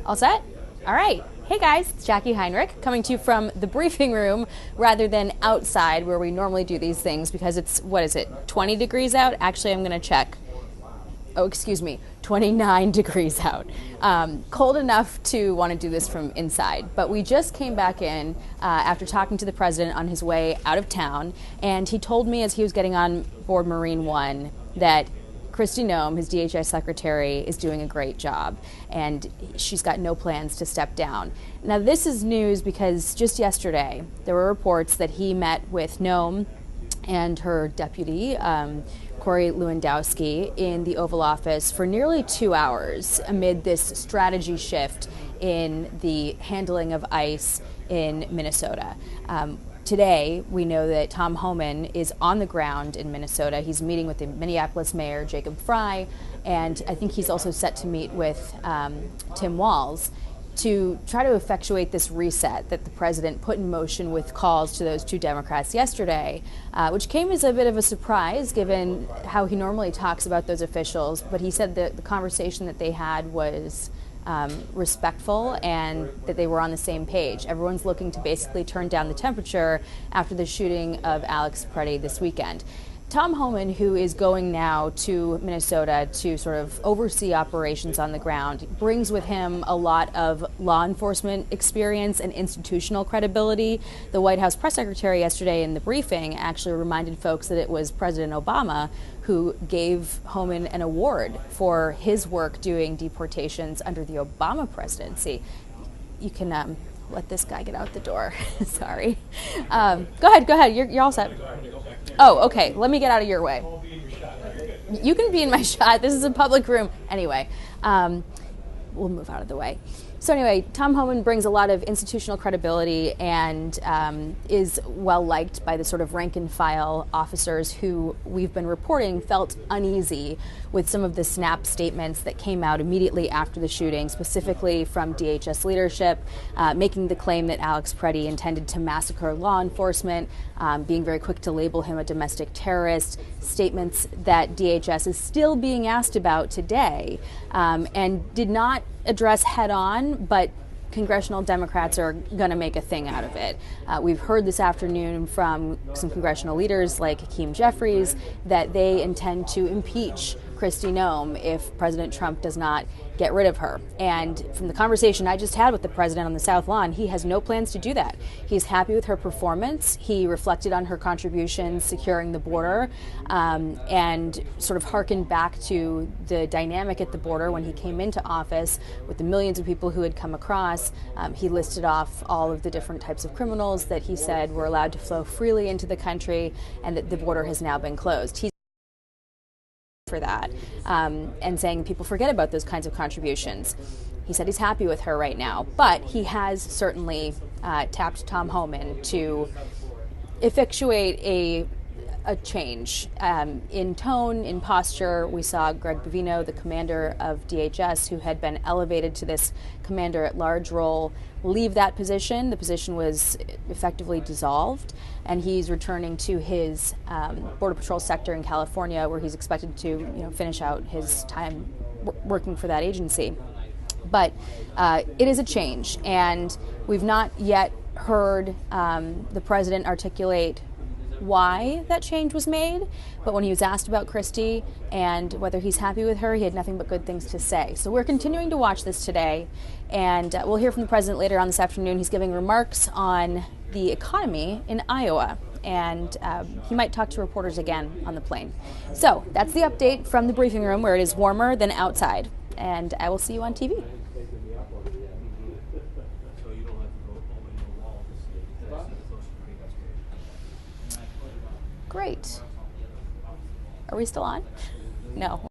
All set? All right. Hey guys, it's Jackie Heinrich coming to you from the briefing room rather than outside where we normally do these things because it's, 20 degrees out? Actually, I'm going to check. Oh, excuse me, 29 degrees out. Cold enough to want to do this from inside. But we just came back in after talking to the president on his way out of town, and he told me as he was getting on board Marine One that Kristi Noem, his DHS secretary, is doing a great job, and she's got no plans to step down. Now, this is news because just yesterday there were reports that he met with Noem and her deputy, Corey Lewandowski, in the Oval Office for nearly 2 hours amid this strategy shift in the handling of ICE in Minnesota. Today, we know that Tom Homan is on the ground in Minnesota. He's meeting with the Minneapolis mayor, Jacob Frey, and I think he's also set to meet with Tim Walz to try to effectuate this reset that the president put in motion with calls to those two Democrats yesterday, which came as a bit of a surprise given how he normally talks about those officials. But he said that the conversation that they had was respectful and that they were on the same page. Everyone's looking to basically turn down the temperature after the shooting of Alex Preddy this weekend. Tom Homan, who is going now to Minnesota to sort of oversee operations on the ground, brings with him a lot of law enforcement experience and institutional credibility. The White House press secretary yesterday in the briefing actually reminded folks that it was President Obama who gave Homan an award for his work doing deportations under the Obama presidency. You can let this guy get out the door. Sorry. Go ahead. You're all set. Oh, okay. Let me get out of your way. You can be in my shot. This is a public room. Anyway, we'll move out of the way. So anyway, Tom Homan brings a lot of institutional credibility and is well liked by the sort of rank and file officers who we've been reporting felt uneasy with some of the snap statements that came out immediately after the shooting, specifically from DHS leadership, making the claim that Alex Preddy intended to massacre law enforcement, being very quick to label him a domestic terrorist, statements that DHS is still being asked about today, and did not address head on, but congressional Democrats are going to make a thing out of it. We've heard this afternoon from some congressional leaders like Hakeem Jeffries that they intend to impeach Kristi Noem if President Trump does not get rid of her. And from the conversation I just had with the president on the South Lawn, he has no plans to do that. He's happy with her performance. He reflected on her contributions securing the border and sort of harkened back to the dynamic at the border when he came into office with the millions of people who had come across. He listed off all of the different types of criminals that he said were allowed to flow freely into the country and that the border has now been closed. He's for that, and saying people forget about those kinds of contributions. He said he's happy with her right now, but he has certainly tapped Tom Homan to effectuate a change in tone, in posture. We saw Greg Bovino, the commander of DHS, who had been elevated to this commander-at-large role, leave that position. The position was effectively dissolved, and he's returning to his Border Patrol sector in California, where he's expected to finish out his time working for that agency. But it is a change, and we've not yet heard the president articulate why that change was made, but when he was asked about Kristi and whether he's happy with her, he had nothing but good things to say. So we're continuing to watch this today, and we'll hear from the president later on this afternoon. He's giving remarks on the economy in Iowa, and he might talk to reporters again on the plane. So that's the update from the briefing room, where it is warmer than outside, and I will see you on TV. Great. Are we still on? No.